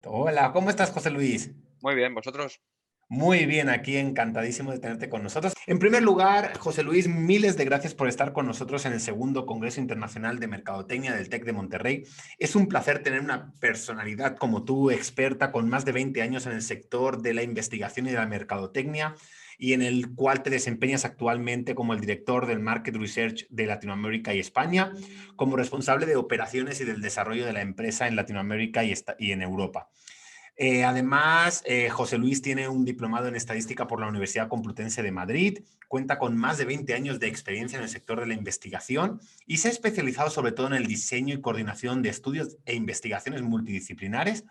Hola, ¿cómo estás, José Luis? Muy bien, ¿vosotros? Muy bien, aquí encantadísimo de tenerte con nosotros. En primer lugar, José Luis, miles de gracias por estar con nosotros en el segundo Congreso Internacional de Mercadotecnia del TEC de Monterrey. Es un placer tener una personalidad como tú, experta con más de 20 años en el sector de la investigación y de la mercadotecnia, y en el cual te desempeñas actualmente como el director del Market Research de Latinoamérica y España, como responsable de operaciones y del desarrollo de la empresa en Latinoamérica y en Europa. Además, José Luis tiene un diplomado en estadística por la Universidad Complutense de Madrid, cuenta con más de 20 años de experiencia en el sector de la investigación y se ha especializado sobre todo en el diseño y coordinación de estudios e investigaciones multidisciplinares,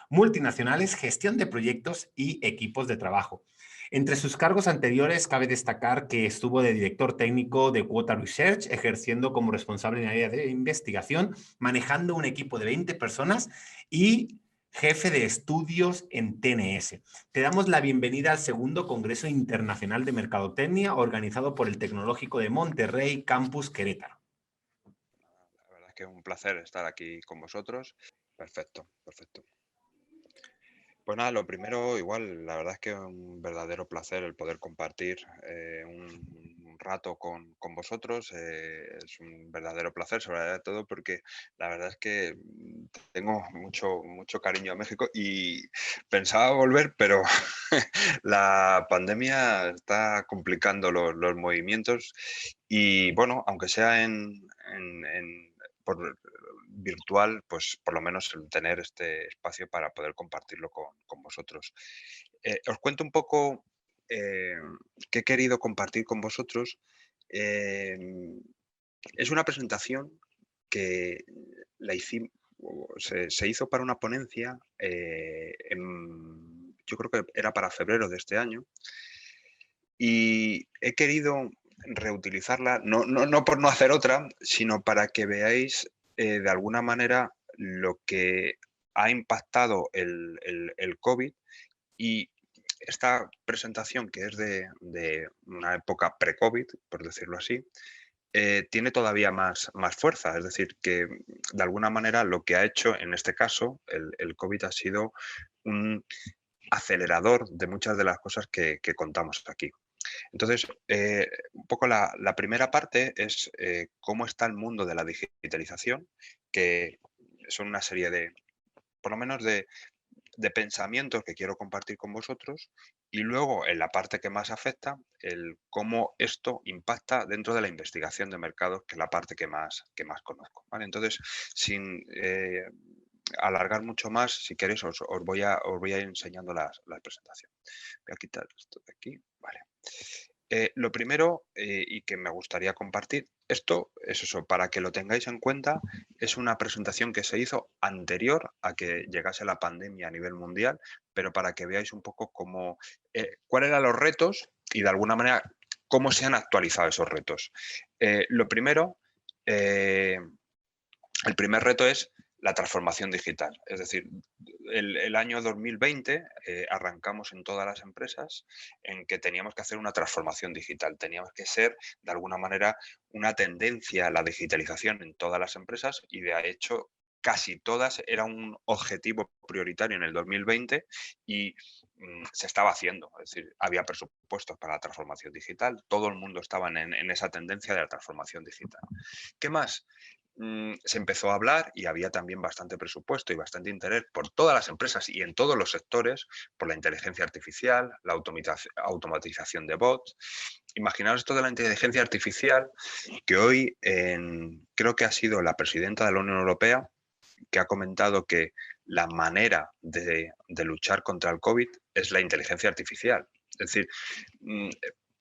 multinacionales, gestión de proyectos y equipos de trabajo. Entre sus cargos anteriores, cabe destacar que estuvo de director técnico de Quota Research, ejerciendo como responsable en área de investigación, manejando un equipo de 20 personas y jefe de estudios en TNS. Te damos la bienvenida al segundo Congreso Internacional de Mercadotecnia organizado por el Tecnológico de Monterrey, Campus Querétaro. La verdad es que es un placer estar aquí con vosotros. Perfecto, perfecto. Pues nada, lo primero, igual, la verdad es que es un verdadero placer el poder compartir un rato con vosotros. Es un verdadero placer, sobre todo porque la verdad es que tengo mucho cariño a México y pensaba volver, pero la pandemia está complicando los movimientos y bueno, aunque sea por virtual, pues por lo menos el tener este espacio para poder compartirlo con vosotros. Os cuento un poco eh, qué he querido compartir con vosotros. Em, es una presentación que la hicimos, se hizo para una ponencia, yo creo que era para febrero de este año, y he querido reutilizarla, no por no hacer otra, sino para que veáis de alguna manera lo que ha impactado el COVID y esta presentación, que es de una época pre-COVID, por decirlo así, tiene todavía más fuerza. Es decir, que de alguna manera lo que ha hecho en este caso el COVID ha sido un acelerador de muchas de las cosas que contamos aquí. Entonces, un poco la primera parte es cómo está el mundo de la digitalización, que son una serie por lo menos de pensamientos que quiero compartir con vosotros. Y luego, en la parte que más afecta, el cómo esto impacta dentro de la investigación de mercados, que es la parte que más conozco. ¿Vale? Entonces, sin alargar mucho más, si queréis, os voy a ir enseñando la presentación. Voy a quitar esto de aquí. Vale. Lo primero, y que me gustaría compartir, esto es eso, para que lo tengáis en cuenta, es una presentación que se hizo anterior a que llegase la pandemia a nivel mundial, pero para que veáis un poco cuáles eran los retos y de alguna manera cómo se han actualizado esos retos. Lo primero, eh, el primer reto es la transformación digital. Es decir, el año 2020 arrancamos en todas las empresas en que teníamos que hacer una transformación digital. Teníamos que ser, de alguna manera, una tendencia a la digitalización en todas las empresas y, de hecho, casi todas era un objetivo prioritario en el 2020 y se estaba haciendo. Es decir, había presupuestos para la transformación digital, todo el mundo estaba en esa tendencia de la transformación digital. ¿Qué más? Se empezó a hablar y había también bastante presupuesto y bastante interés por todas las empresas y en todos los sectores por la inteligencia artificial, la automatización de bots. Imaginaos esto de la inteligencia artificial, que hoy creo que ha sido la presidenta de la Unión Europea que ha comentado que la manera de luchar contra el COVID es la inteligencia artificial. Es decir, mm,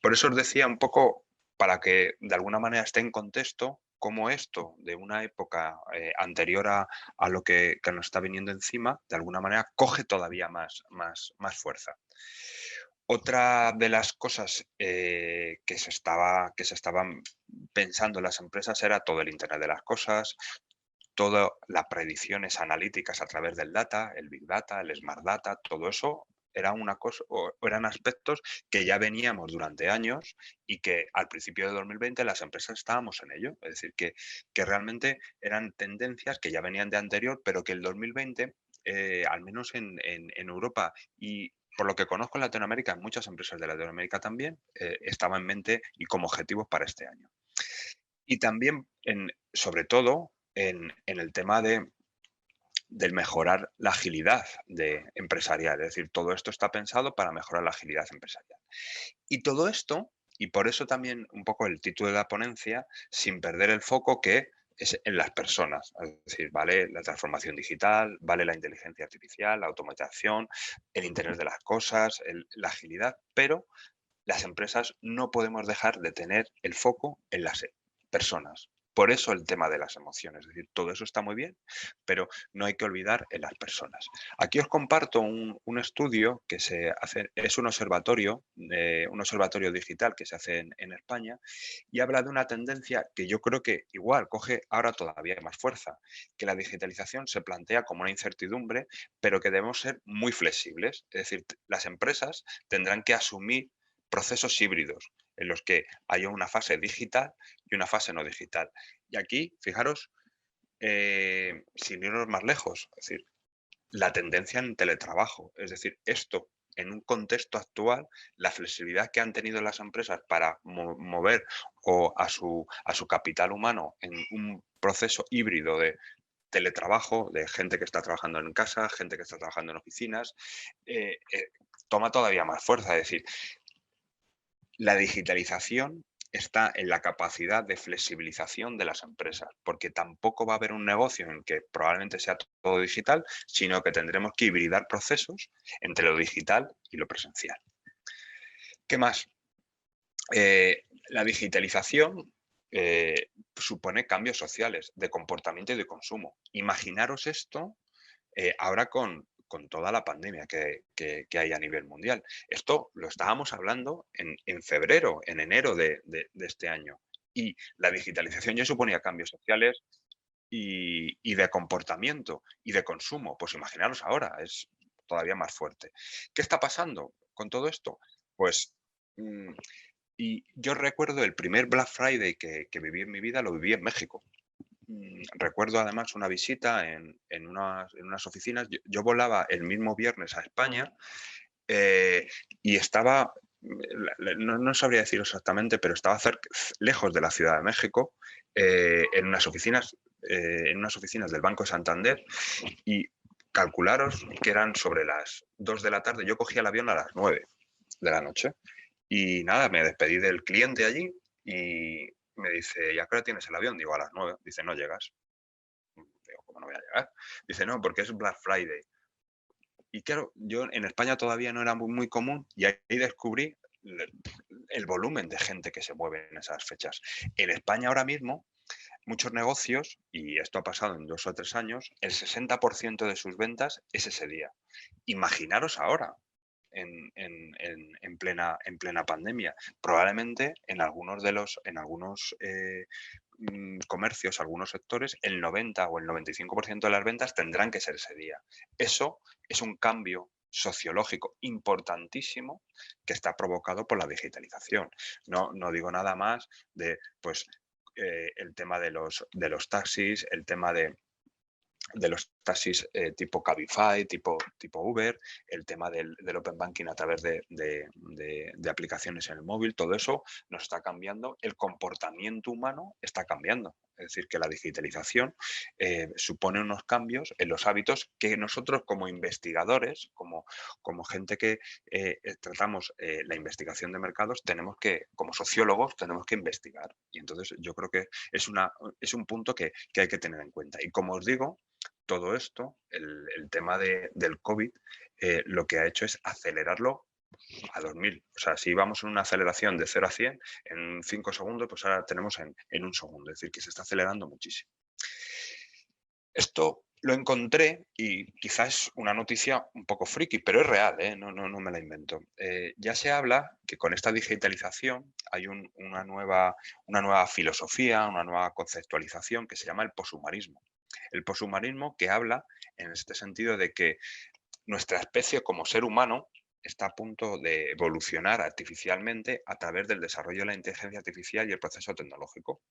por eso os decía un poco, para que de alguna manera esté en contexto, cómo esto de una época anterior a lo que nos está viniendo encima, de alguna manera coge todavía más fuerza. Otra de las cosas que se estaban pensando en las empresas era todo el Internet de las cosas, todas las predicciones analíticas a través del data, el big data, el smart data, todo eso era una cosa, o eran aspectos que ya veníamos durante años y que al principio de 2020 las empresas estábamos en ello. Es decir, que realmente eran tendencias que ya venían de anterior, pero que el 2020 al menos en Europa y por lo que conozco en Latinoamérica, en muchas empresas de Latinoamérica también, estaba en mente y como objetivos para este año. Y también, sobre todo, en el tema del mejorar la agilidad empresarial. Es decir, todo esto está pensado para mejorar la agilidad empresarial. Y todo esto, y por eso también un poco el título de la ponencia, sin perder el foco que es en las personas. Es decir, vale la transformación digital, vale la inteligencia artificial, la automatización, el Internet de las cosas, la agilidad, pero las empresas no podemos dejar de tener el foco en las personas. Por eso el tema de las emociones, es decir, todo eso está muy bien, pero no hay que olvidar en las personas. Aquí os comparto un estudio que se hace, es un observatorio digital que se hace en España y habla de una tendencia que yo creo que igual coge ahora todavía más fuerza, que la digitalización se plantea como una incertidumbre, pero que debemos ser muy flexibles. Es decir, las empresas tendrán que asumir procesos híbridos en los que haya una fase digital y una fase no digital. Y aquí, fijaros, sin irnos más lejos, es decir, la tendencia en teletrabajo, es decir, esto en un contexto actual, la flexibilidad que han tenido las empresas para mover a su capital humano en un proceso híbrido de teletrabajo, de gente que está trabajando en casa, gente que está trabajando en oficinas, toma todavía más fuerza. Es decir, la digitalización está en la capacidad de flexibilización de las empresas, porque tampoco va a haber un negocio en que probablemente sea todo digital, sino que tendremos que hibridar procesos entre lo digital y lo presencial. ¿Qué más? La digitalización supone cambios sociales de comportamiento y de consumo. Imaginaros esto ahora con toda la pandemia que hay a nivel mundial. Esto lo estábamos hablando en febrero, en enero de este año. Y la digitalización ya suponía cambios sociales y de comportamiento y de consumo. Pues imaginaros ahora, es todavía más fuerte. ¿Qué está pasando con todo esto? Pues, y yo recuerdo el primer Black Friday que viví en mi vida, lo viví en México. Recuerdo además una visita en unas oficinas. Yo volaba el mismo viernes a España y estaba, no sabría decir exactamente, pero estaba lejos de la Ciudad de México, en unas oficinas del Banco Santander y calcularos que eran sobre las 2 de la tarde. Yo cogía el avión a las 9 de la noche y nada, me despedí del cliente allí y me dice, ¿y a qué hora tienes el avión? Digo, a las 9. Dice, no llegas. Digo, ¿cómo no voy a llegar? Dice, no, porque es Black Friday. Y claro, yo en España todavía no era muy común y ahí descubrí el volumen de gente que se mueve en esas fechas. En España ahora mismo, muchos negocios, y esto ha pasado en 2 o 3 años, el 60% de sus ventas es ese día. Imaginaros ahora, en plena pandemia. Probablemente en algunos comercios, algunos sectores, el 90 o el 95% de las ventas tendrán que ser ese día. Eso es un cambio sociológico importantísimo que está provocado por la digitalización. No digo nada más de pues, el tema de los taxis, el tema de los taxis tipo Cabify, tipo Uber, el tema del Open Banking a través de aplicaciones en el móvil, todo eso nos está cambiando, el comportamiento humano está cambiando. Es decir, que la digitalización supone unos cambios en los hábitos que nosotros como investigadores, como gente que tratamos la investigación de mercados, como sociólogos, tenemos que investigar. Y entonces yo creo que es un punto que hay que tener en cuenta. Y como os digo, todo esto, el tema del COVID, lo que ha hecho es acelerarlo a 2000. O sea, si íbamos en una aceleración de 0 a 100 en 5 segundos, pues ahora tenemos en un segundo. Es decir, que se está acelerando muchísimo. Esto lo encontré y quizás es una noticia un poco friki, pero es real, ¿eh? No me la invento. Ya se habla que con esta digitalización hay una nueva filosofía, una nueva conceptualización que se llama el poshumanismo. El poshumanismo que habla en este sentido de que nuestra especie como ser humano está a punto de evolucionar artificialmente a través del desarrollo de la inteligencia artificial y el proceso tecnológico.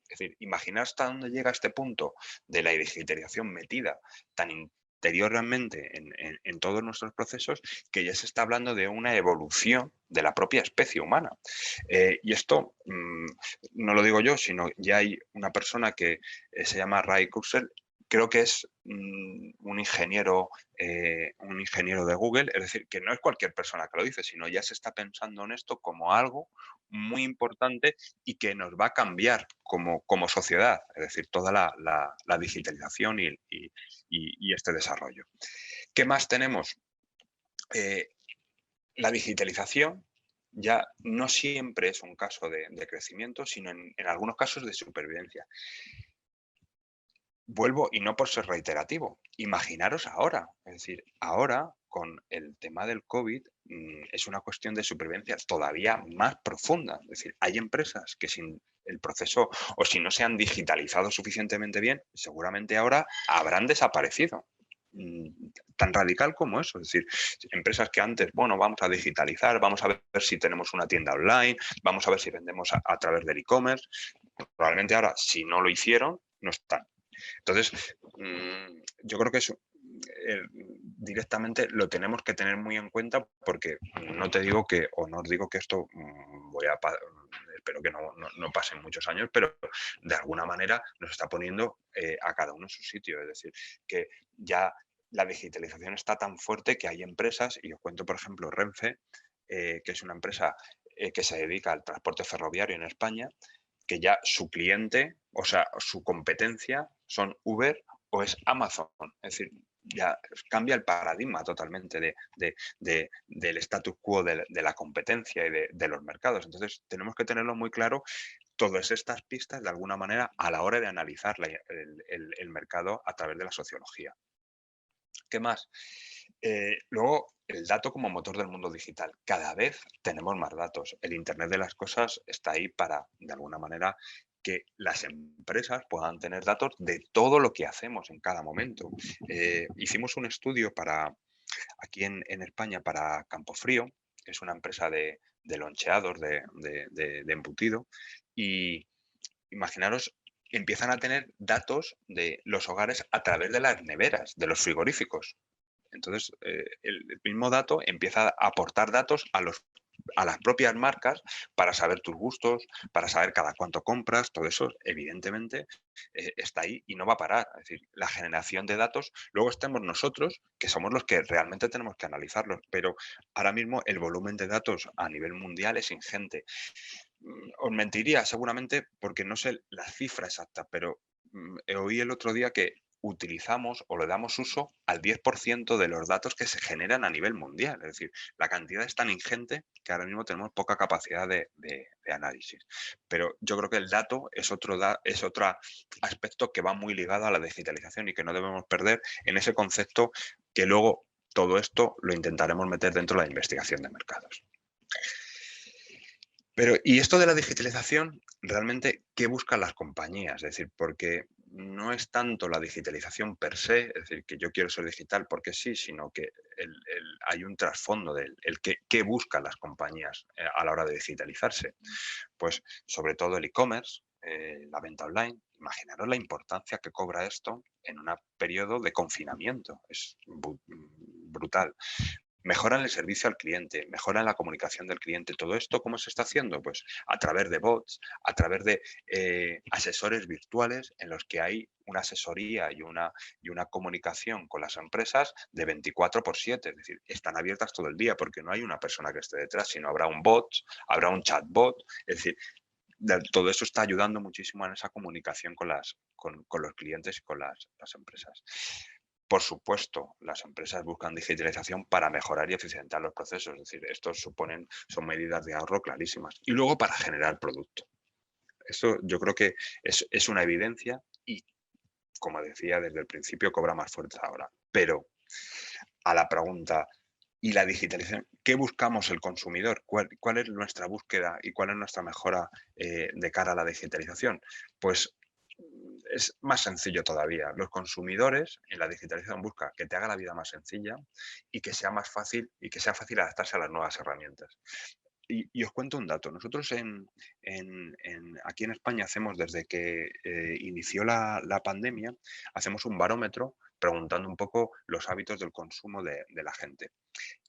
Es decir, imaginar hasta dónde llega este punto de la digitalización metida tan interiormente en todos nuestros procesos, que ya se está hablando de una evolución de la propia especie humana. Y esto no lo digo yo, sino ya hay una persona que se llama Ray Kurzweil, creo que es un ingeniero de Google, es decir, que no es cualquier persona que lo dice, sino ya se está pensando en esto como algo muy importante y que nos va a cambiar como sociedad, es decir, toda la digitalización y este desarrollo. ¿Qué más tenemos? Eh, la digitalización ya no siempre es un caso de crecimiento, sino en algunos casos de supervivencia. Vuelvo, y no por ser reiterativo, imaginaros ahora, es decir, ahora con el tema del COVID es una cuestión de supervivencia todavía más profunda. Es decir, hay empresas que sin el proceso o si no se han digitalizado suficientemente bien, seguramente ahora habrán desaparecido. Tan radical como eso, es decir, empresas que antes, bueno, vamos a digitalizar, vamos a ver si tenemos una tienda online, vamos a ver si vendemos a través del e-commerce, probablemente ahora, si no lo hicieron, no están. Entonces, yo creo que eso directamente lo tenemos que tener muy en cuenta porque no te digo que, o no os digo que esto espero que no pasen muchos años, pero de alguna manera nos está poniendo a cada uno en su sitio. Es decir, que ya la digitalización está tan fuerte que hay empresas, y os cuento, por ejemplo, Renfe, que es una empresa que se dedica al transporte ferroviario en España, que ya su cliente, o sea, su competencia son Uber o es Amazon. Es decir, ya cambia el paradigma totalmente del status quo de la competencia y de los mercados. Entonces, tenemos que tenerlo muy claro todas estas pistas de alguna manera a la hora de analizar el mercado a través de la sociología. ¿Qué más? Luego, el dato como motor del mundo digital. Cada vez tenemos más datos. El Internet de las cosas está ahí para, de alguna manera, que las empresas puedan tener datos de todo lo que hacemos en cada momento. Hicimos un estudio aquí en España para Campofrío, que es una empresa de loncheados, de embutido, y imaginaros, empiezan a tener datos de los hogares a través de las neveras, de los frigoríficos. Entonces, el mismo dato empieza a aportar datos a las propias marcas para saber tus gustos, para saber cada cuánto compras, todo eso evidentemente está ahí y no va a parar. Es decir, la generación de datos, luego estemos nosotros, que somos los que realmente tenemos que analizarlos, pero ahora mismo el volumen de datos a nivel mundial es ingente. Os mentiría seguramente porque no sé la cifra exacta, pero oí el otro día que utilizamos o le damos uso al 10% de los datos que se generan a nivel mundial. Es decir, la cantidad es tan ingente que ahora mismo tenemos poca capacidad de análisis. Pero yo creo que el dato es otro aspecto que va muy ligado a la digitalización y que no debemos perder en ese concepto que luego todo esto lo intentaremos meter dentro de la investigación de mercados. Pero, ¿y esto de la digitalización, realmente qué buscan las compañías? Es decir, porque no es tanto la digitalización per se, es decir, que yo quiero ser digital porque sí, sino que hay un trasfondo del qué buscan las compañías a la hora de digitalizarse. Pues sobre todo el e-commerce, la venta online. Imaginaros la importancia que cobra esto en un periodo de confinamiento. Es brutal. Mejoran el servicio al cliente, mejoran la comunicación del cliente. ¿Todo esto cómo se está haciendo? Pues a través de bots, a través de asesores virtuales en los que hay una asesoría y una comunicación con las empresas de 24/7. Es decir, están abiertas todo el día porque no hay una persona que esté detrás, sino habrá un bot, habrá un chatbot. Es decir, todo eso está ayudando muchísimo en esa comunicación con los clientes y con las empresas. Por supuesto, las empresas buscan digitalización para mejorar y eficientar los procesos, es decir, son medidas de ahorro clarísimas. Y luego para generar producto. Eso yo creo que es una evidencia y, como decía desde el principio, cobra más fuerza ahora. Pero a la pregunta, ¿y la digitalización? ¿Qué buscamos el consumidor? ¿Cuál es nuestra búsqueda y cuál es nuestra mejora de cara a la digitalización? Pues es más sencillo todavía. Los consumidores en la digitalización buscan que te haga la vida más sencilla y que sea más fácil y que sea fácil adaptarse a las nuevas herramientas. Y os cuento un dato. Nosotros aquí en España hacemos, desde que inició la pandemia, hacemos un barómetro preguntando un poco los hábitos del consumo de la gente.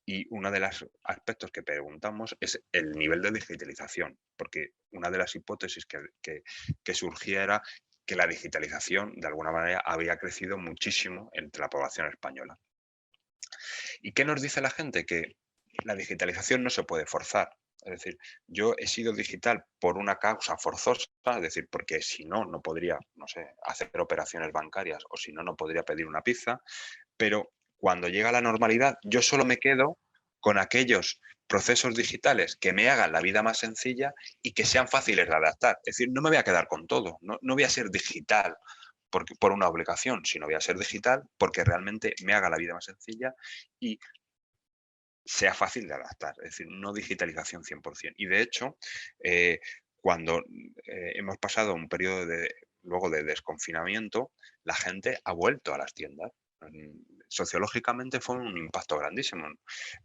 Y uno de los aspectos que preguntamos es el nivel de digitalización, porque una de las hipótesis que surgía era que la digitalización, de alguna manera, había crecido muchísimo entre la población española. ¿Y qué nos dice la gente? Que la digitalización no se puede forzar. Es decir, yo he sido digital por una causa forzosa, es decir, porque si no, no podría, no sé, hacer operaciones bancarias o si no, no podría pedir una pizza, pero cuando llega la normalidad, yo solo me quedo con aquellos procesos digitales que me hagan la vida más sencilla y que sean fáciles de adaptar. Es decir, no me voy a quedar con todo, no voy a ser digital por una obligación, sino voy a ser digital porque realmente me haga la vida más sencilla y sea fácil de adaptar, es decir, no digitalización 100%. Y de hecho, cuando hemos pasado un periodo luego de desconfinamiento, la gente ha vuelto a las tiendas. Sociológicamente fue un impacto grandísimo.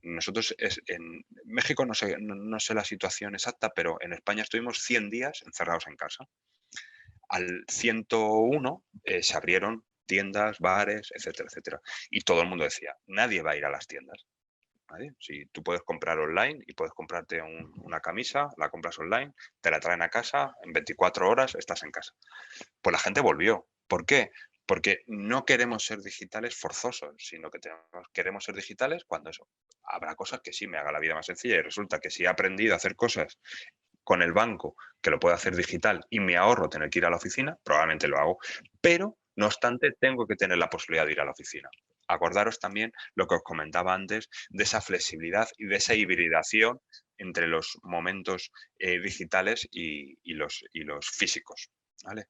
Nosotros en México no sé la situación exacta, pero en España estuvimos 100 días encerrados en casa. Al 101 se abrieron tiendas, bares, etcétera, etcétera. Y todo el mundo decía, nadie va a ir a las tiendas. ¿Vale? Si tú puedes comprar online y puedes comprarte una camisa, la compras online, te la traen a casa, en 24 horas estás en casa. Pues la gente volvió. ¿Por qué? Porque no queremos ser digitales forzosos, sino que queremos ser digitales cuando eso. Habrá cosas que sí me haga la vida más sencilla y resulta que si he aprendido a hacer cosas con el banco que lo puedo hacer digital y me ahorro tener que ir a la oficina, probablemente lo hago, pero no obstante tengo que tener la posibilidad de ir a la oficina. Acordaros también lo que os comentaba antes de esa flexibilidad y de esa hibridación entre los momentos digitales y los físicos. ¿Vale?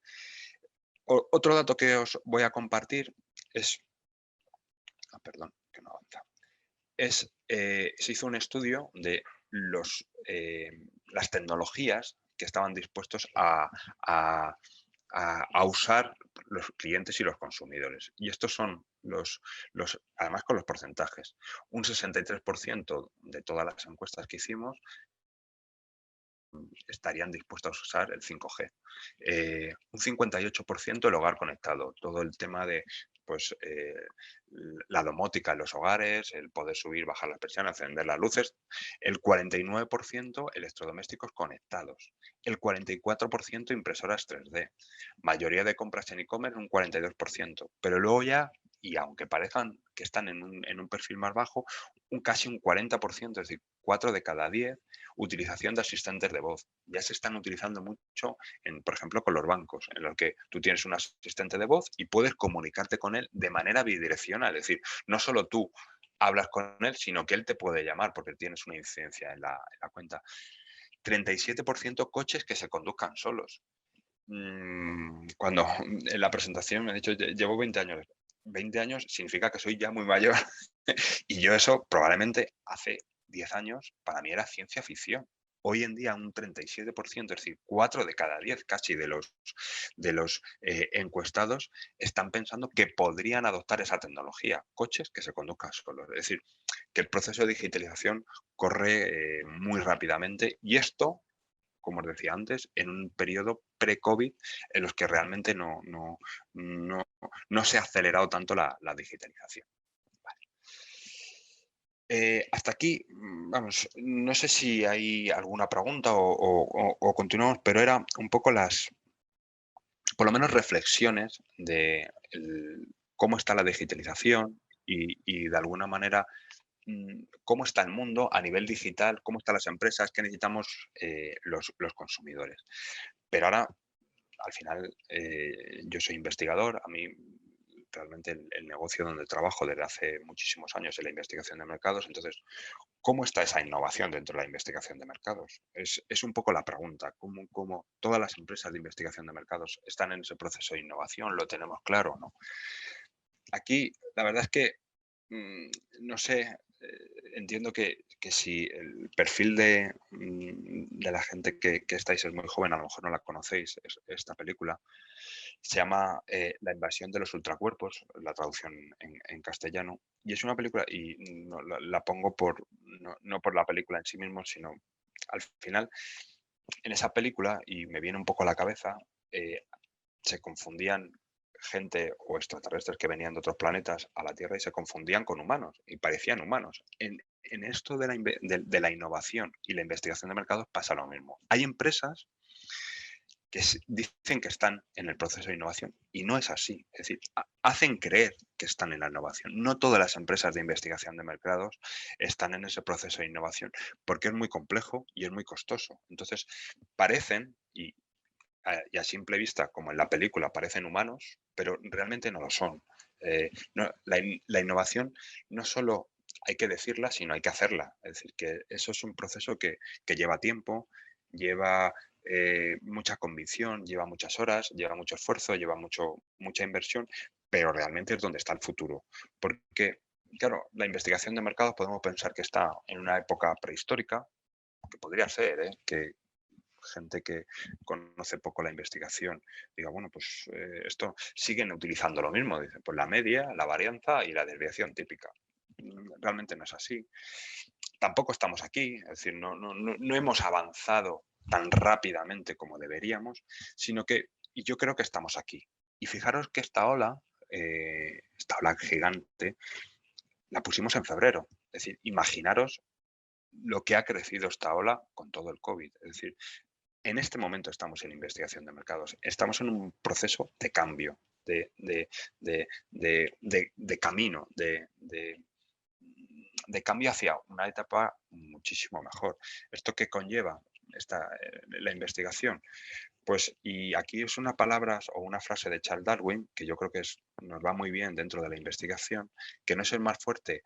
Otro dato que os voy a compartir es, perdón, que no avanza, se hizo un estudio de las tecnologías que estaban dispuestos a usar los clientes y los consumidores. Y estos son además con los porcentajes. Un 63% de todas las encuestas que hicimos estarían dispuestos a usar el 5G. Un 58% el hogar conectado, todo el tema de pues, la domótica en los hogares, el poder subir, bajar las persianas, encender las luces, el 49% electrodomésticos conectados, el 44% impresoras 3D, mayoría de compras en e-commerce un 42%, pero luego ya, y aunque parezcan que están en un perfil más bajo, casi un 40%, es decir, 4 de cada 10 utilización de asistentes de voz. Ya se están utilizando mucho, por ejemplo, con los bancos, en los que tú tienes un asistente de voz y puedes comunicarte con él de manera bidireccional. Es decir, no solo tú hablas con él, sino que él te puede llamar porque tienes una incidencia en la cuenta. 37% coches que se conduzcan solos. Cuando en la presentación me he dicho, llevo 20 años. 20 años significa que soy ya muy mayor. Y yo eso probablemente hace 10 años para mí era ciencia ficción. Hoy en día un 37%, es decir, 4 de cada 10 casi de los encuestados están pensando que podrían adoptar esa tecnología, coches que se conduzcan solos. Es decir, que el proceso de digitalización corre muy rápidamente y esto, como os decía antes, en un periodo pre-COVID en los que realmente no se ha acelerado tanto la digitalización. Hasta aquí, vamos, no sé si hay alguna pregunta o continuamos, pero era un poco por lo menos reflexiones de cómo está la digitalización y de alguna manera cómo está el mundo a nivel digital, cómo están las empresas, qué necesitamos los consumidores. Pero ahora, al final, yo soy investigador, a mí realmente el negocio donde trabajo desde hace muchísimos años es la investigación de mercados, entonces, ¿cómo está esa innovación dentro de la investigación de mercados? Es un poco la pregunta, ¿cómo todas las empresas de investigación de mercados están en ese proceso de innovación? ¿Lo tenemos claro o no? Aquí, la verdad es que, no sé, entiendo que si el perfil de la gente que estáis es muy joven, a lo mejor no la conocéis, esta película, se llama La invasión de los ultracuerpos, la traducción en castellano, y es una película, y no, la pongo no por la película en sí mismo, sino al final, en esa película, y me viene un poco a la cabeza, se confundían gente o extraterrestres que venían de otros planetas a la Tierra y se confundían con humanos y parecían humanos. En esto de la innovación y la investigación de mercados pasa lo mismo. Hay empresas que dicen que están en el proceso de innovación y no es así. Es decir, hacen creer que están en la innovación. No todas las empresas de investigación de mercados están en ese proceso de innovación porque es muy complejo y es muy costoso. Entonces, parecen, y a simple vista, como en la película, parecen humanos, pero realmente no lo son. La innovación no solo hay que decirla, sino hay que hacerla. Es decir, que eso es un proceso que lleva tiempo, lleva mucha convicción, lleva muchas horas, lleva mucho esfuerzo, lleva mucha inversión, pero realmente es donde está el futuro. Porque, claro, la investigación de mercados podemos pensar que está en una época prehistórica, que podría ser, que gente que conoce poco la investigación diga, bueno, pues esto siguen utilizando lo mismo, dicen, pues la media, la varianza y la desviación típica. Realmente no es así. Tampoco estamos aquí, es decir, no hemos avanzado tan rápidamente como deberíamos, sino que y yo creo que estamos aquí. Y fijaros que esta ola gigante, la pusimos en febrero. Es decir, imaginaros lo que ha crecido esta ola con todo el COVID. Es decir, en este momento estamos en investigación de mercados, estamos en un proceso de cambio, de camino, de cambio hacia una etapa muchísimo mejor. ¿Esto qué conlleva la investigación? Pues, y aquí es una palabra o una frase de Charles Darwin, que yo creo que nos va muy bien dentro de la investigación, que no es el más fuerte,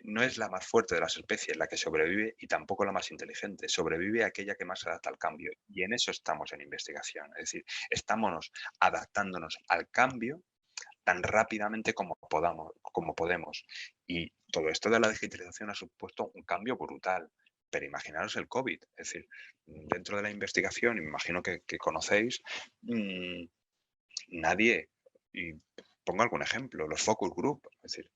no es la más fuerte de las especies la que sobrevive y tampoco la más inteligente. Sobrevive aquella que más se adapta al cambio. Y en eso estamos en investigación. Es decir, estamos adaptándonos al cambio tan rápidamente como podemos. Y todo esto de la digitalización ha supuesto un cambio brutal. Pero imaginaros el COVID, es decir, dentro de la investigación, y me imagino que conocéis, nadie, y pongo algún ejemplo, los focus group, es decir,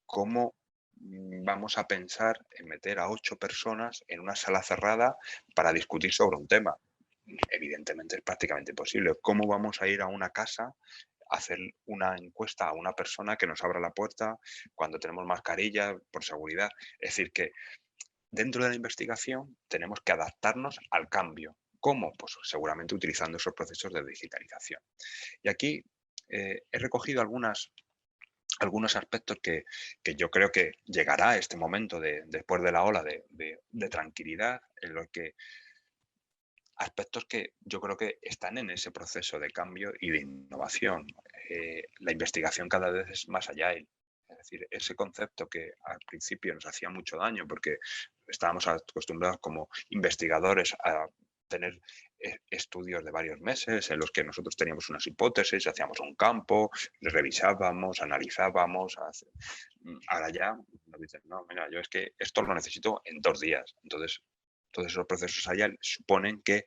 ¿cómo vamos a pensar en meter a 8 personas en una sala cerrada para discutir sobre un tema? Evidentemente es prácticamente imposible. ¿Cómo vamos a ir a una casa hacer una encuesta a una persona que nos abra la puerta cuando tenemos mascarilla por seguridad? Es decir, que dentro de la investigación tenemos que adaptarnos al cambio. ¿Cómo? Pues seguramente utilizando esos procesos de digitalización. Y aquí he recogido algunos aspectos que yo creo que llegará este momento después de la ola de tranquilidad, en los que aspectos que yo creo que están en ese proceso de cambio y de innovación. La investigación cada vez es más allá. Es decir, ese concepto que al principio nos hacía mucho daño porque estábamos acostumbrados como investigadores a tener estudios de varios meses en los que nosotros teníamos unas hipótesis, hacíamos un campo, revisábamos, analizábamos. Ahora ya nos dicen, no, mira, yo es que esto lo necesito en 2 días. Entonces, todos esos procesos allá suponen que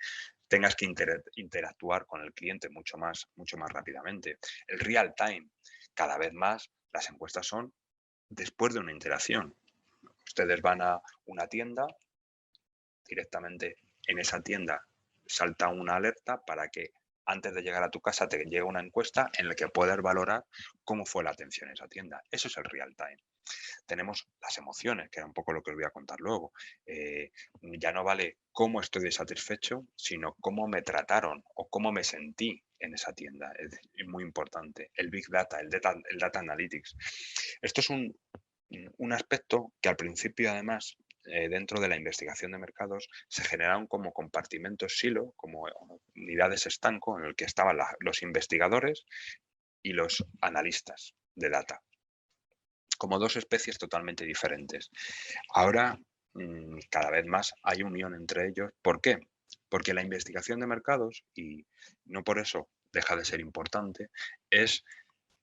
tengas que interactuar con el cliente mucho más rápidamente. El real time, cada vez más, las encuestas son después de una interacción. Ustedes van a una tienda, directamente en esa tienda salta una alerta para que antes de llegar a tu casa te llegue una encuesta en la que puedas valorar cómo fue la atención en esa tienda. Eso es el real time. Tenemos las emociones, que era un poco lo que os voy a contar luego. Ya no vale cómo estoy satisfecho, sino cómo me trataron o cómo me sentí en esa tienda. Es muy importante. El Big Data, el data Analytics. Esto es un aspecto que al principio, además, dentro de la investigación de mercados, se generaron como compartimentos silo, como unidades estanco, en el que estaban los investigadores y los analistas de data, como dos especies totalmente diferentes. Ahora, cada vez más hay unión entre ellos. ¿Por qué? Porque la investigación de mercados, y no por eso deja de ser importante, es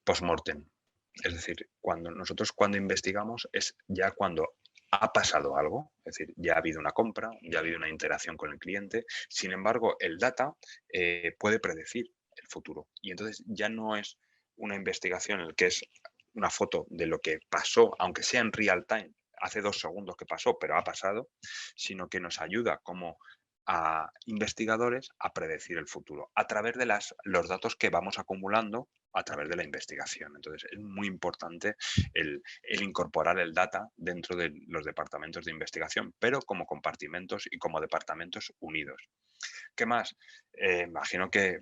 post-mortem. Es decir, cuando investigamos es ya cuando ha pasado algo, es decir, ya ha habido una compra, ya ha habido una interacción con el cliente. Sin embargo, el data puede predecir el futuro. Y entonces ya no es una investigación en la que es una foto de lo que pasó, aunque sea en real time, hace 2 segundos que pasó, pero ha pasado, sino que nos ayuda como a investigadores a predecir el futuro a través de los datos que vamos acumulando a través de la investigación. Entonces, es muy importante el incorporar el data dentro de los departamentos de investigación, pero como compartimentos y como departamentos unidos. ¿Qué más? Imagino que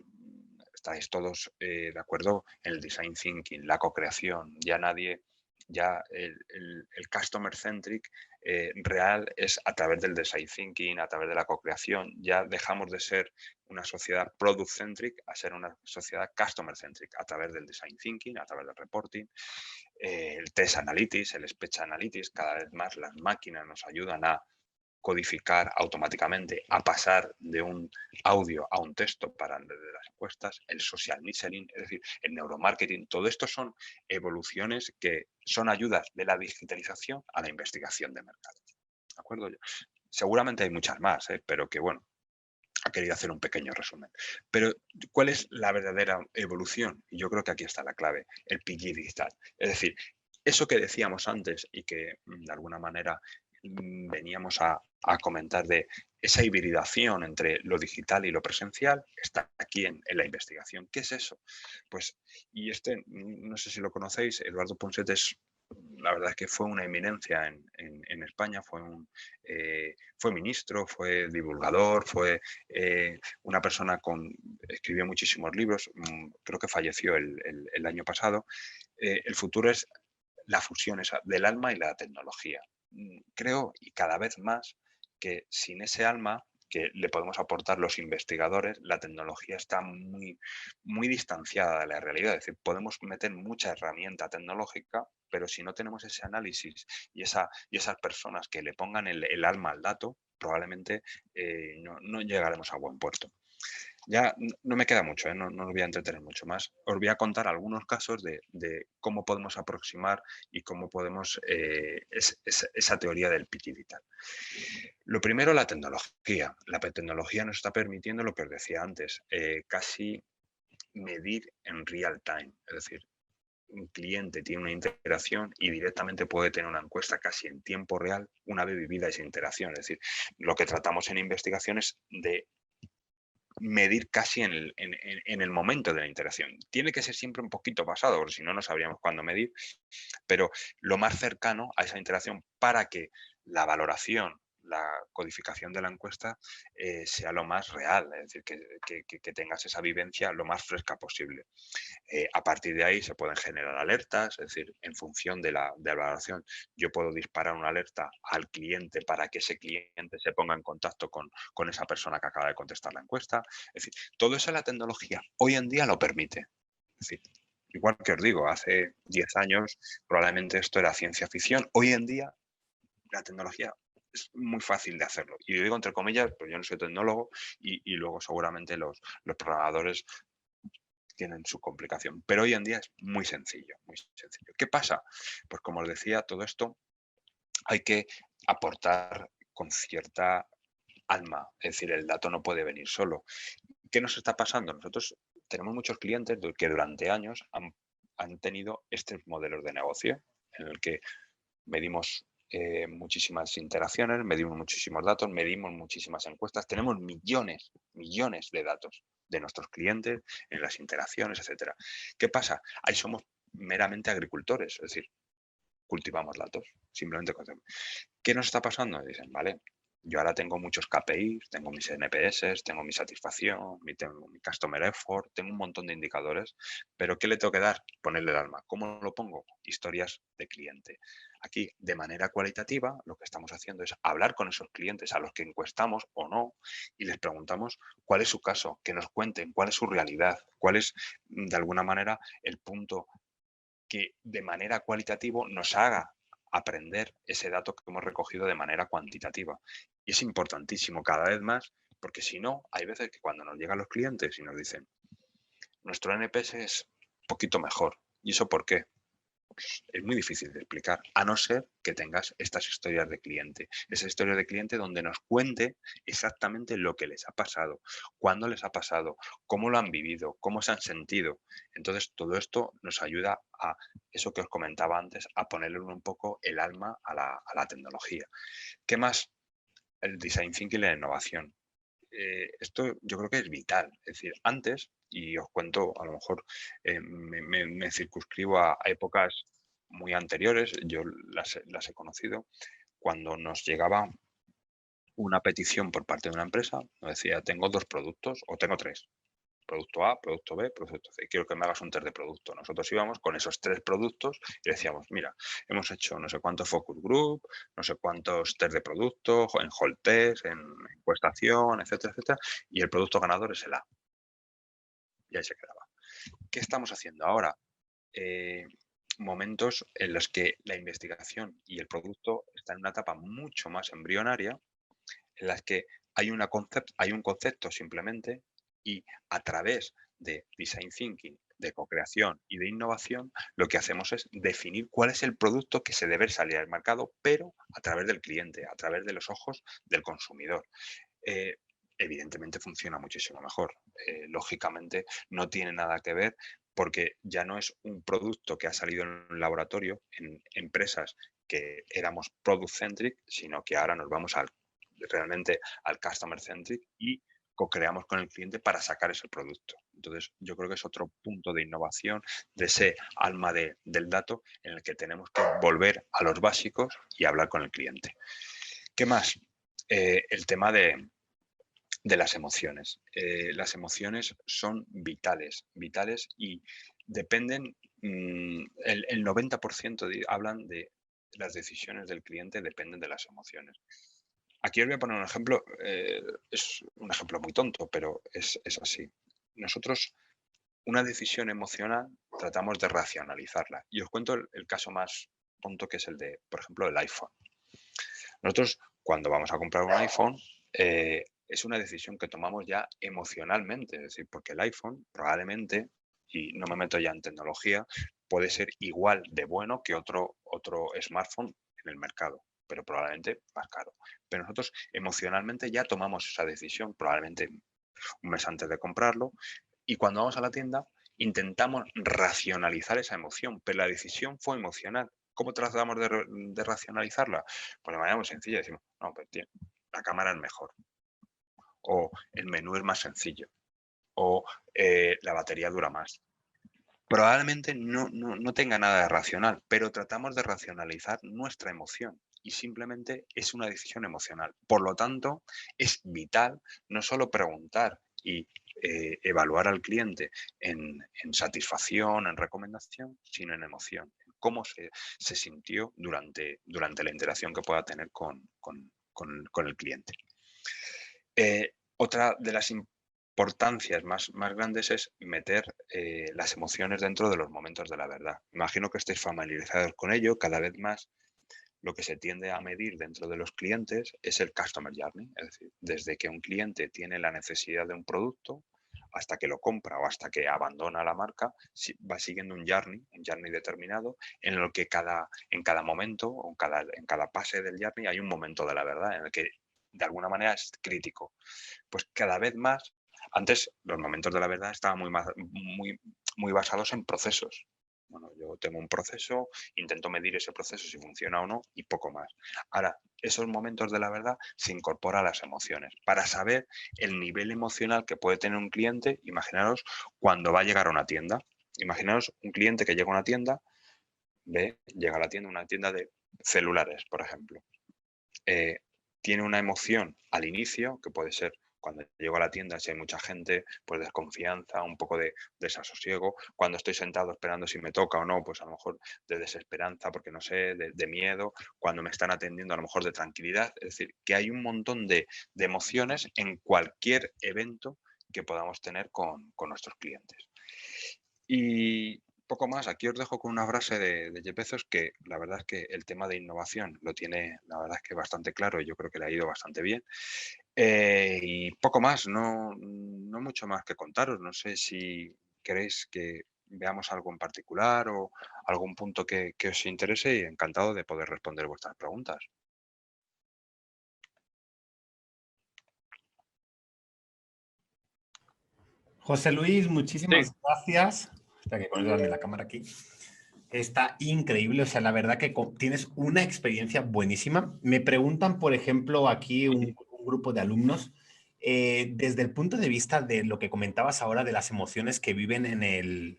estáis todos de acuerdo en el design thinking, la co-creación. Ya el customer centric real es a través del design thinking, a través de la co-creación. Ya dejamos de ser una sociedad product centric a ser una sociedad customer centric a través del design thinking, a través del reporting, el test analytics, el speech analytics. Cada vez más las máquinas nos ayudan a codificar automáticamente, a pasar de un audio a un texto para de las encuestas, el social listening, es decir, el neuromarketing. Todo esto son evoluciones que son ayudas de la digitalización a la investigación de mercado. ¿De acuerdo? Seguramente hay muchas más, pero que bueno, ha querido hacer un pequeño resumen. Pero, ¿cuál es la verdadera evolución? Y yo creo que aquí está la clave, el PG digital. Es decir, eso que decíamos antes y que de alguna manera veníamos a comentar de esa hibridación entre lo digital y lo presencial, está aquí en la investigación. ¿Qué es eso? Pues, y no sé si lo conocéis, Eduardo Ponset la verdad es que fue una eminencia en España, fue ministro, fue divulgador, fue una persona escribió muchísimos libros, creo que falleció el año pasado. El futuro es la fusión del alma y la tecnología. Creo, y cada vez más, que sin ese alma que le podemos aportar los investigadores, la tecnología está muy, muy distanciada de la realidad. Es decir, podemos meter mucha herramienta tecnológica, pero si no tenemos ese análisis y esas personas que le pongan el alma al dato, probablemente no llegaremos a buen puerto. Ya no me queda mucho, no os voy a entretener mucho más. Os voy a contar algunos casos de cómo podemos aproximar y cómo podemos esa teoría del pitch digital. Lo primero, la tecnología. La tecnología nos está permitiendo lo que os decía antes, casi medir en real time. Es decir, un cliente tiene una interacción y directamente puede tener una encuesta casi en tiempo real una vez vivida esa interacción. Es decir, lo que tratamos en investigación es de medir casi en el momento de la interacción. Tiene que ser siempre un poquito pasado, porque si no, no sabríamos cuándo medir, pero lo más cercano a esa interacción para que la valoración, la codificación de la encuesta sea lo más real, es decir, que tengas esa vivencia lo más fresca posible. A partir de ahí se pueden generar alertas, es decir, en función de la valoración, yo puedo disparar una alerta al cliente para que ese cliente se ponga en contacto con esa persona que acaba de contestar la encuesta. Es decir, todo eso la tecnología hoy en día lo permite. Es decir, igual que os digo, hace 10 años probablemente esto era ciencia ficción. Hoy en día la tecnología es muy fácil de hacerlo. Y lo digo entre comillas, pues yo no soy tecnólogo y luego seguramente los programadores tienen su complicación. Pero hoy en día es muy sencillo, muy sencillo. ¿Qué pasa? Pues como os decía, todo esto hay que aportar con cierta alma, es decir, el dato no puede venir solo. ¿Qué nos está pasando? Nosotros tenemos muchos clientes que durante años han tenido estos modelos de negocio en el que medimos muchísimas interacciones, medimos muchísimos datos, medimos muchísimas encuestas, tenemos millones, millones de datos de nuestros clientes en las interacciones, etcétera. ¿Qué pasa? Ahí somos meramente agricultores, es decir, cultivamos datos, simplemente. ¿Qué nos está pasando? Dicen, vale, yo ahora tengo muchos KPIs, tengo mis NPS, tengo mi satisfacción, tengo mi customer effort, tengo un montón de indicadores, pero ¿qué le tengo que dar? Ponerle el alma. ¿Cómo lo pongo? Historias de cliente. Aquí, de manera cualitativa, lo que estamos haciendo es hablar con esos clientes a los que encuestamos o no y les preguntamos cuál es su caso, que nos cuenten cuál es su realidad, cuál es, de alguna manera, el punto que de manera cualitativa nos haga aprender ese dato que hemos recogido de manera cuantitativa. Y es importantísimo cada vez más, porque si no, hay veces que cuando nos llegan los clientes y nos dicen, nuestro NPS es un poquito mejor. ¿Y eso por qué? Pues es muy difícil de explicar, a no ser que tengas estas historias de cliente. Esas historias de cliente donde nos cuente exactamente lo que les ha pasado, cuándo les ha pasado, cómo lo han vivido, cómo se han sentido. Entonces, todo esto nos ayuda a eso que os comentaba antes, a ponerle un poco el alma a la tecnología. ¿Qué más? El design thinking y la innovación. esto yo creo que es vital. Es decir, antes, y os cuento, a lo mejor me circunscribo a épocas muy anteriores, yo las he conocido, cuando nos llegaba una petición por parte de una empresa, nos decía, tengo 2 productos o tengo 3. Producto A, producto B, producto C. Quiero que me hagas un test de producto. Nosotros íbamos con esos 3 productos y decíamos, mira, hemos hecho no sé cuántos focus group, no sé cuántos test de producto, en hold test, en encuestación, etcétera, etcétera, y el producto ganador es el A. Y ahí se quedaba. ¿Qué estamos haciendo ahora? Momentos en los que la investigación y el producto están en una etapa mucho más embrionaria, en las que hay un concepto simplemente, y a través de design thinking, de co-creación y de innovación, lo que hacemos es definir cuál es el producto que se debe salir al mercado, pero a través del cliente, a través de los ojos del consumidor. Eh, Evidentemente funciona muchísimo mejor. Lógicamente no tiene nada que ver, porque ya no es un producto que ha salido en un laboratorio, en empresas que éramos product centric, sino que ahora nos vamos realmente al customer centric y co-creamos con el cliente para sacar ese producto. Entonces, yo creo que es otro punto de innovación, de ese alma del dato, en el que tenemos que volver a los básicos y hablar con el cliente. ¿Qué más? El tema de las emociones. Las emociones son vitales y dependen, el 90% hablan de las decisiones del cliente dependen de las emociones. Aquí os voy a poner un ejemplo, es un ejemplo muy tonto, pero es así. Nosotros, una decisión emocional, tratamos de racionalizarla. Y os cuento el caso más tonto, que es el de, por ejemplo, el iPhone. Nosotros, cuando vamos a comprar un iPhone, es una decisión que tomamos ya emocionalmente, es decir, porque el iPhone probablemente, y no me meto ya en tecnología, puede ser igual de bueno que otro smartphone en el mercado, pero probablemente más caro. Pero nosotros emocionalmente ya tomamos esa decisión, probablemente un mes antes de comprarlo, y cuando vamos a la tienda intentamos racionalizar esa emoción, pero la decisión fue emocional. ¿Cómo tratamos de racionalizarla? Pues de manera muy sencilla. Decimos, no, pues tío, la cámara es mejor, o el menú es más sencillo, o la batería dura más. Probablemente no tenga nada de racional, pero tratamos de racionalizar nuestra emoción y simplemente es una decisión emocional. Por lo tanto, es vital no solo preguntar y evaluar al cliente en satisfacción, en recomendación, sino en emoción, en cómo se sintió durante la interacción que pueda tener con el cliente. Otra de las importancias más grandes es meter las emociones dentro de los momentos de la verdad. Imagino que estéis familiarizados con ello. Cada vez más lo que se tiende a medir dentro de los clientes es el Customer Journey, es decir, desde que un cliente tiene la necesidad de un producto hasta que lo compra o hasta que abandona la marca, va siguiendo un journey determinado, en el que en cada momento o en cada pase del journey hay un momento de la verdad en el que de alguna manera es crítico. Pues cada vez más, antes los momentos de la verdad estaban muy basados en procesos. Bueno, yo tengo un proceso, intento medir ese proceso si funciona o no y poco más. Ahora, esos momentos de la verdad se incorporan a las emociones. Para saber el nivel emocional que puede tener un cliente, imaginaros cuando va a llegar a una tienda. Imaginaros un cliente que llega a una tienda, llega a la tienda, una tienda de celulares, por ejemplo. Tiene una emoción al inicio, que puede ser cuando llego a la tienda, si hay mucha gente, pues desconfianza, un poco de desasosiego. Cuando estoy sentado esperando si me toca o no, pues a lo mejor de desesperanza, porque no sé, de miedo. Cuando me están atendiendo, a lo mejor de tranquilidad. Es decir, que hay un montón de emociones en cualquier evento que podamos tener con nuestros clientes. Y poco más, aquí os dejo con una frase de Jeff Bezos, que la verdad es que el tema de innovación lo tiene, la verdad es que bastante claro, y yo creo que le ha ido bastante bien. Y poco más, no mucho más que contaros. No sé si queréis que veamos algo en particular o algún punto que os interese, y encantado de poder responder vuestras preguntas. José Luis, Sí, muchísimas gracias. Espera que pones también la cámara aquí. Está increíble, o sea, la verdad que tienes una experiencia buenísima. Me preguntan, por ejemplo, aquí un grupo de alumnos, desde el punto de vista de lo que comentabas ahora de las emociones que viven en el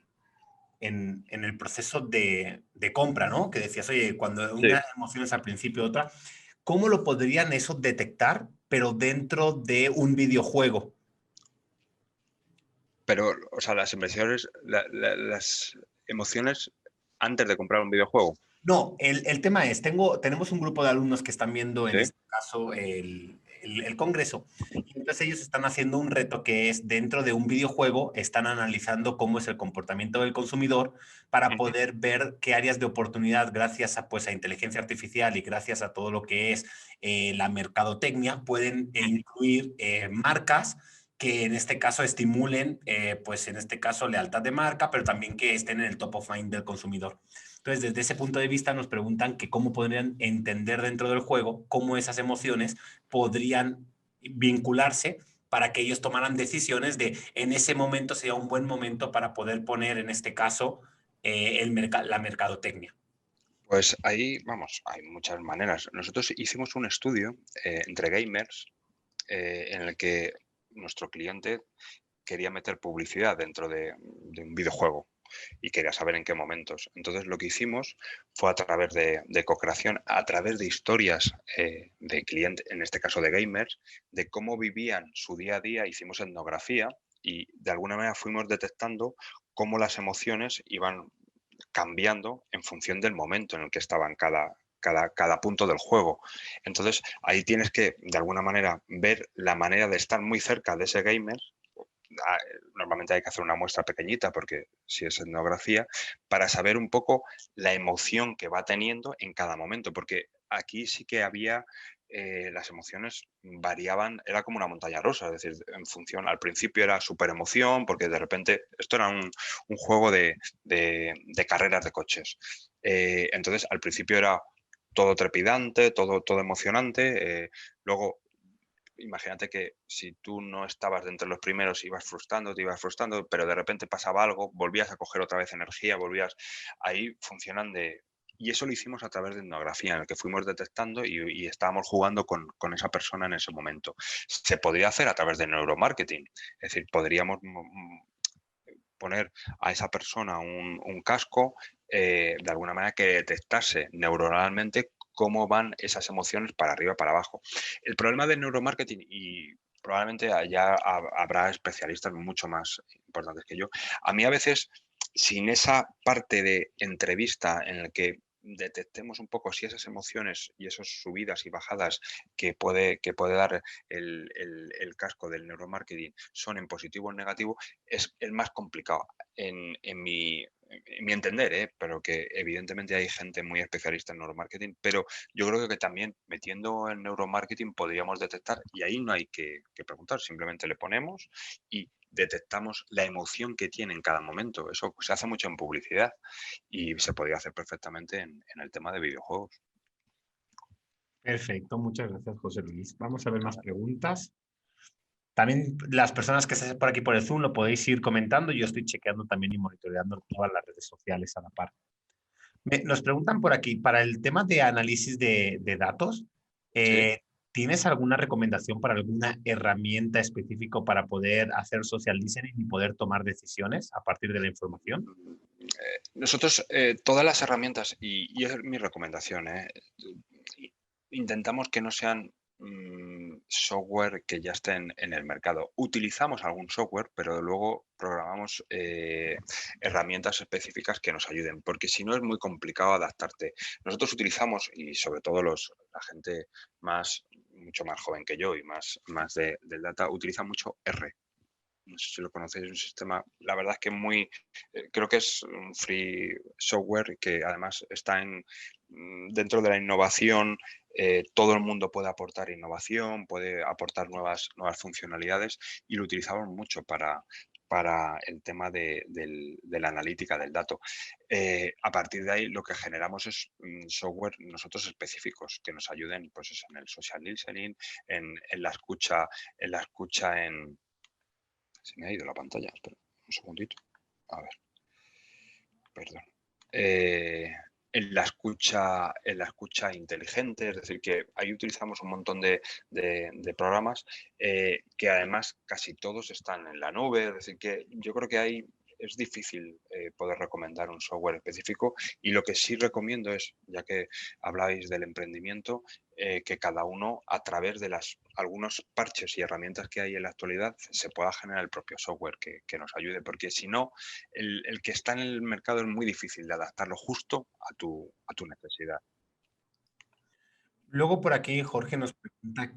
proceso de compra, ¿no? Que decías, oye, cuando Sí, una emoción es al principio otra, ¿cómo lo podrían eso detectar, pero dentro de un videojuego? pero, o sea, las inversiones, las emociones antes de comprar un videojuego. No, el tema es, tenemos un grupo de alumnos que están viendo en Sí. este caso el congreso y entonces ellos están haciendo un reto que es dentro de un videojuego, están analizando cómo es el comportamiento del consumidor para Ujú. poder ver qué áreas de oportunidad gracias a, pues, a inteligencia artificial y gracias a todo lo que es la mercadotecnia pueden incluir marcas que en este caso estimulen, pues en este caso lealtad de marca, pero también que estén en el top of mind del consumidor. Entonces, desde ese punto de vista nos preguntan que cómo podrían entender dentro del juego cómo esas emociones podrían vincularse para que ellos tomaran decisiones de en ese momento sería un buen momento para poder poner en este caso la mercadotecnia. Pues ahí, vamos, hay muchas maneras. Nosotros hicimos un estudio entre gamers en el que nuestro cliente quería meter publicidad dentro de un videojuego y quería saber en qué momentos. Entonces lo que hicimos fue a través de co-creación, a través de historias de clientes, en este caso de gamers, de cómo vivían su día a día, hicimos etnografía y de alguna manera fuimos detectando cómo las emociones iban cambiando en función del momento en el que estaban cada punto del juego. Entonces, ahí tienes que, de alguna manera, ver la manera de estar muy cerca de ese gamer. Normalmente hay que hacer una muestra pequeñita porque si es etnografía, para saber un poco la emoción que va teniendo en cada momento, porque aquí sí que había, las emociones variaban, era como una montaña rusa, es decir, en función, al principio era súper emoción, porque de repente esto era un juego de carreras de coches. Entonces, al principio era todo trepidante, todo emocionante, luego imagínate que si tú no estabas de entre los primeros, te ibas frustrando, pero de repente pasaba algo, volvías a coger otra vez energía, volvías, ahí funcionan de... Y eso lo hicimos a través de etnografía, en el que fuimos detectando y estábamos jugando con esa persona en ese momento. Se podría hacer a través de neuromarketing, es decir, podríamos poner a esa persona un casco de alguna manera que detectase neuronalmente cómo van esas emociones para arriba y para abajo. El problema del neuromarketing, y probablemente allá habrá especialistas mucho más importantes que yo, a mí a veces, sin esa parte de entrevista en la que detectemos un poco si esas emociones y esas subidas y bajadas que puede dar el casco del neuromarketing son en positivo o en negativo, es el más complicado en mi entender, pero que evidentemente hay gente muy especialista en neuromarketing, pero yo creo que también metiendo el neuromarketing podríamos detectar, y ahí no hay que preguntar, simplemente le ponemos y detectamos la emoción que tiene en cada momento. Eso se hace mucho en publicidad y se podría hacer perfectamente en el tema de videojuegos. Perfecto, muchas gracias, José Luis. Vamos a ver más preguntas. También las personas que estéis por aquí por el Zoom lo podéis ir comentando. Yo estoy chequeando también y monitoreando todas las redes sociales a la par. Nos preguntan por aquí, para el tema de análisis de datos, Sí. ¿tienes alguna recomendación para alguna herramienta específica para poder hacer social listening y poder tomar decisiones a partir de la información? Nosotros, todas las herramientas, y es mi recomendación, intentamos que no sean software que ya estén en el mercado. Utilizamos algún software, pero luego programamos herramientas específicas que nos ayuden, porque si no es muy complicado adaptarte. Nosotros utilizamos, y sobre todo la gente mucho más joven que yo y más del data, utiliza mucho R. No sé si lo conocéis, es un sistema, la verdad es que creo que es un free software que además está dentro de la innovación. Todo el mundo puede aportar innovación, puede aportar nuevas funcionalidades y lo utilizamos mucho para el tema de la analítica del dato. A partir de ahí lo que generamos es software nosotros específicos que nos ayuden pues, en el social listening, en la escucha, en se me ha ido la pantalla, espera un segundito. A ver, perdón. en la escucha inteligente, es decir, que ahí utilizamos un montón de programas que además casi todos están en la nube, es decir, que yo creo que ahí es difícil poder recomendar un software específico y lo que sí recomiendo es, ya que habláis del emprendimiento, que cada uno a través de algunos parches y herramientas que hay en la actualidad se pueda generar el propio software que nos ayude, porque si no, el que está en el mercado es muy difícil de adaptarlo justo a tu necesidad. Luego por aquí Jorge nos pregunta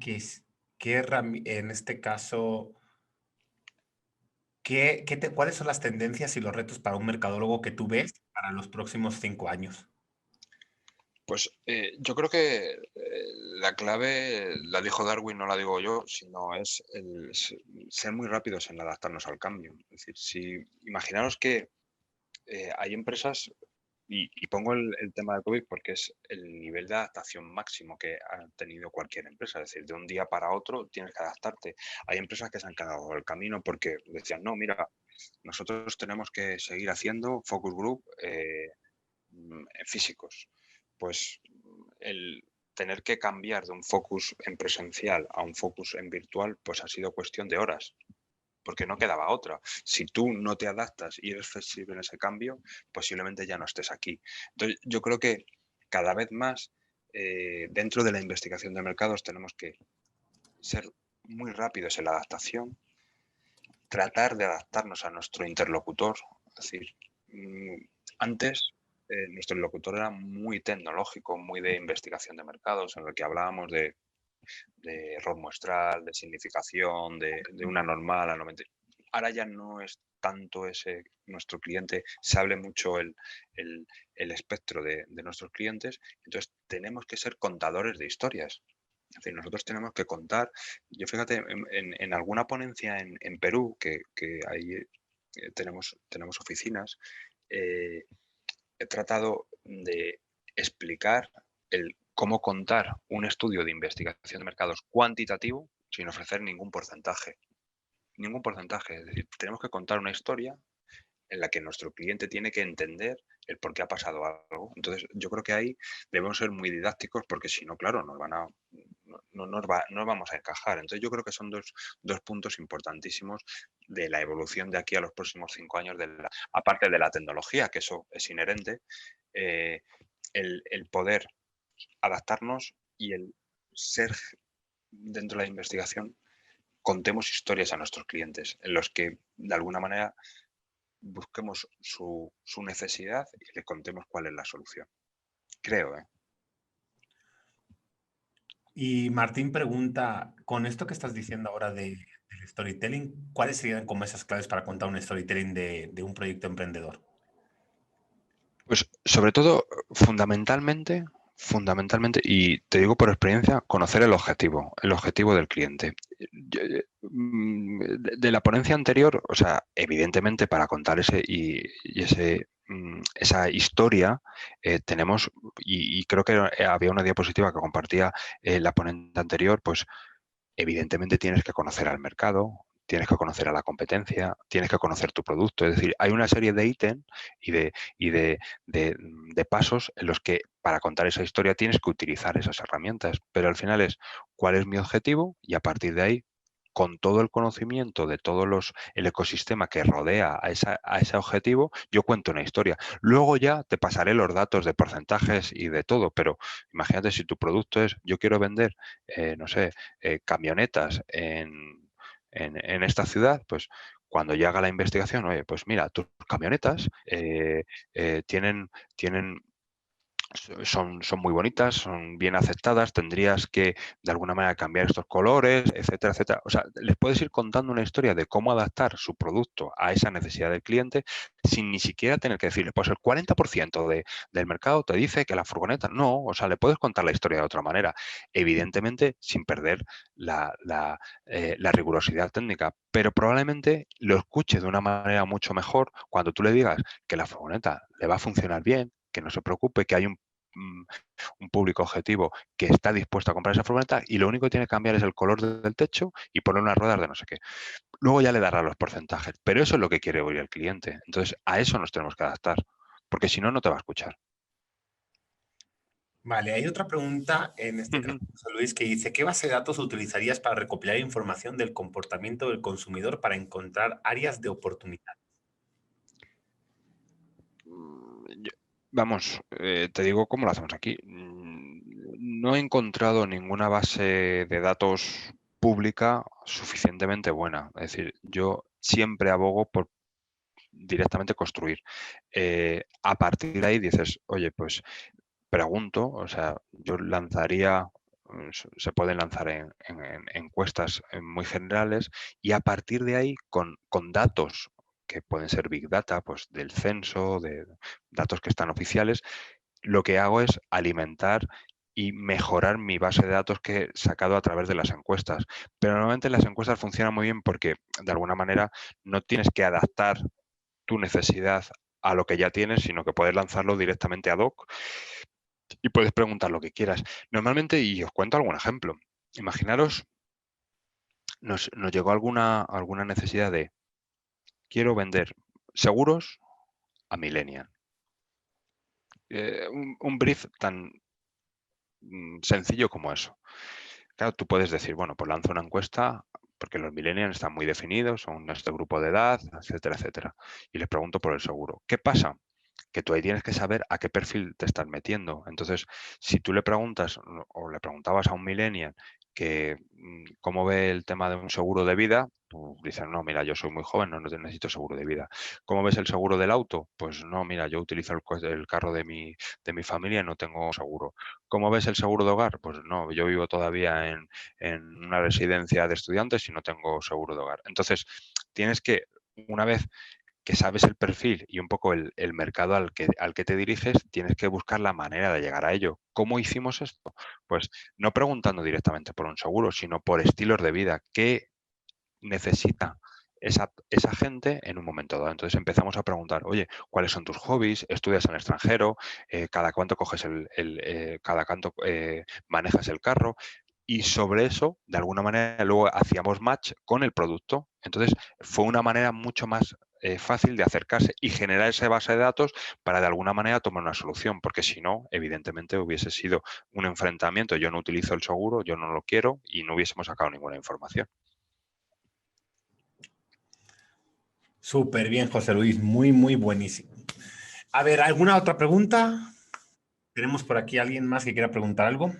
en este caso, ¿cuáles son las tendencias y los retos para un mercadólogo que tú ves para los próximos 5 años? Pues yo creo que la clave la dijo Darwin, no la digo yo, sino es ser muy rápidos en adaptarnos al cambio. Es decir, si imaginaros que hay empresas, y pongo el tema de COVID porque es el nivel de adaptación máximo que ha tenido cualquier empresa. Es decir, de un día para otro tienes que adaptarte. Hay empresas que se han quedado el camino porque decían, no, mira, nosotros tenemos que seguir haciendo focus group físicos. Pues el tener que cambiar de un focus en presencial a un focus en virtual, pues ha sido cuestión de horas, porque no quedaba otra. Si tú no te adaptas y eres flexible en ese cambio, posiblemente ya no estés aquí. Entonces, yo creo que cada vez más dentro de la investigación de mercados tenemos que ser muy rápidos en la adaptación, tratar de adaptarnos a nuestro interlocutor. Es decir, antes nuestro interlocutor era muy tecnológico, muy de investigación de mercados, en el que hablábamos de error muestral, de significación, de una normal a 90. Ahora ya no es tanto ese nuestro cliente, se hable mucho el espectro de nuestros clientes, entonces tenemos que ser contadores de historias. Es decir, nosotros tenemos que contar, yo fíjate, en alguna ponencia en Perú, que ahí tenemos oficinas, eh, he tratado de explicar el cómo contar un estudio de investigación de mercados cuantitativo sin ofrecer ningún porcentaje. Ningún porcentaje. Es decir, tenemos que contar una historia en la que nuestro cliente tiene que entender el por qué ha pasado algo. Entonces, yo creo que ahí debemos ser muy didácticos porque si no, claro, no nos vamos a encajar. Entonces, yo creo que son dos puntos importantísimos de la evolución de aquí a los próximos 5 años, aparte de la tecnología, que eso es inherente, eh, el poder adaptarnos y el ser dentro de la investigación, contemos historias a nuestros clientes en los que de alguna manera busquemos su necesidad y le contemos cuál es la solución. Creo, ¿eh? Y Martín pregunta, con esto que estás diciendo ahora del storytelling, ¿cuáles serían como esas claves para contar un storytelling de un proyecto emprendedor? Pues sobre todo, fundamentalmente, y te digo por experiencia, conocer el objetivo del cliente. De la ponencia anterior, o sea, evidentemente para contar esa historia tenemos, y creo que había una diapositiva que compartía la ponente anterior, pues evidentemente tienes que conocer al mercado, tienes que conocer a la competencia, tienes que conocer tu producto. Es decir, hay una serie de ítems y de pasos en los que para contar esa historia tienes que utilizar esas herramientas. Pero al final es cuál es mi objetivo y a partir de ahí, con todo el conocimiento de el ecosistema que rodea a ese objetivo, yo cuento una historia. Luego ya te pasaré los datos de porcentajes y de todo, pero imagínate si tu producto es, yo quiero vender, no sé, camionetas en esta ciudad, pues cuando ya haga la investigación, oye, pues mira, tus camionetas tienen son muy bonitas, son bien aceptadas, tendrías que de alguna manera cambiar estos colores, etcétera, etcétera. O sea, les puedes ir contando una historia de cómo adaptar su producto a esa necesidad del cliente sin ni siquiera tener que decirle, pues el 40% del mercado te dice que la furgoneta, no, o sea, le puedes contar la historia de otra manera, evidentemente sin perder la rigurosidad técnica, pero probablemente lo escuche de una manera mucho mejor cuando tú le digas que la furgoneta le va a funcionar bien, que no se preocupe, que hay un público objetivo que está dispuesto a comprar esa furgoneta y lo único que tiene que cambiar es el color del techo y poner unas ruedas de no sé qué. Luego ya le dará los porcentajes, pero eso es lo que quiere oír el cliente. Entonces, a eso nos tenemos que adaptar, porque si no, no te va a escuchar. Vale, hay otra pregunta, en este caso, Ujú. José Luis, que dice, ¿qué base de datos utilizarías para recopilar información del comportamiento del consumidor para encontrar áreas de oportunidad? Vamos, te digo cómo lo hacemos aquí. No he encontrado ninguna base de datos pública suficientemente buena. Es decir, yo siempre abogo por directamente construir. A partir de ahí dices, oye, pues pregunto, o sea, yo lanzaría, se pueden lanzar en encuestas muy generales y a partir de ahí, con datos que pueden ser Big Data, pues del censo, de datos que están oficiales, lo que hago es alimentar y mejorar mi base de datos que he sacado a través de las encuestas. Pero normalmente las encuestas funcionan muy bien porque de alguna manera no tienes que adaptar tu necesidad a lo que ya tienes, sino que puedes lanzarlo directamente ad hoc y puedes preguntar lo que quieras. Normalmente, y os cuento algún ejemplo, imaginaros, nos llegó alguna necesidad de quiero vender seguros a Millennial. Un brief tan sencillo como eso. Claro, tú puedes decir, bueno, pues lanzo una encuesta porque los millennials están muy definidos, son este grupo de edad, etcétera, etcétera. Y les pregunto por el seguro. ¿Qué pasa? Que tú ahí tienes que saber a qué perfil te estás metiendo. Entonces, si tú le preguntas o le preguntabas a un millennial que cómo ve el tema de un seguro de vida, tú dices, no, mira, yo soy muy joven, no necesito seguro de vida. ¿Cómo ves el seguro del auto? Pues no, mira, yo utilizo el carro de mi familia y no tengo seguro. ¿Cómo ves el seguro de hogar? Pues no, yo vivo todavía en una residencia de estudiantes y no tengo seguro de hogar. Entonces, tienes que, una vez que sabes el perfil y un poco el mercado al que te diriges, tienes que buscar la manera de llegar a ello. ¿Cómo hicimos esto? Pues no preguntando directamente por un seguro, sino por estilos de vida. ¿Qué necesita esa gente en un momento dado? Entonces empezamos a preguntar, oye, ¿cuáles son tus hobbies? ¿Estudias en el extranjero? ¿Cada cuánto coges cada cuánto manejas el carro? Y sobre eso, de alguna manera, luego hacíamos match con el producto. Entonces, fue una manera mucho más fácil de acercarse y generar esa base de datos para de alguna manera tomar una solución, porque si no, evidentemente hubiese sido un enfrentamiento. Yo no utilizo el seguro, yo no lo quiero y no hubiésemos sacado ninguna información. Súper bien, José Luis, muy, muy buenísimo. A ver, ¿alguna otra pregunta? ¿Tenemos por aquí alguien más que quiera preguntar algo?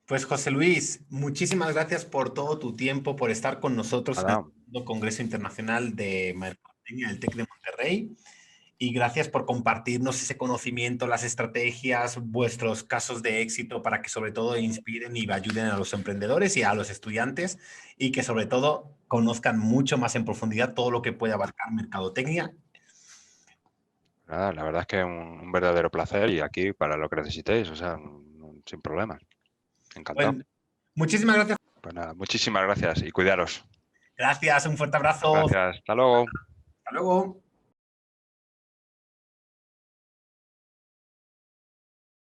Pues José Luis, muchísimas gracias por todo tu tiempo, por estar con nosotros en el Nada, segundo Congreso Internacional de Mercadotecnia del TEC de Monterrey. Y gracias por compartirnos ese conocimiento, las estrategias, vuestros casos de éxito para que sobre todo inspiren y ayuden a los emprendedores y a los estudiantes y que sobre todo conozcan mucho más en profundidad todo lo que puede abarcar mercadotecnia. nada, la verdad es que un verdadero placer y aquí para lo que necesitéis, o sea, sin problemas. Encantado. Bueno, muchísimas gracias. Pues nada, muchísimas gracias y cuidaros. Gracias, un fuerte abrazo. Gracias, hasta luego. Hasta luego.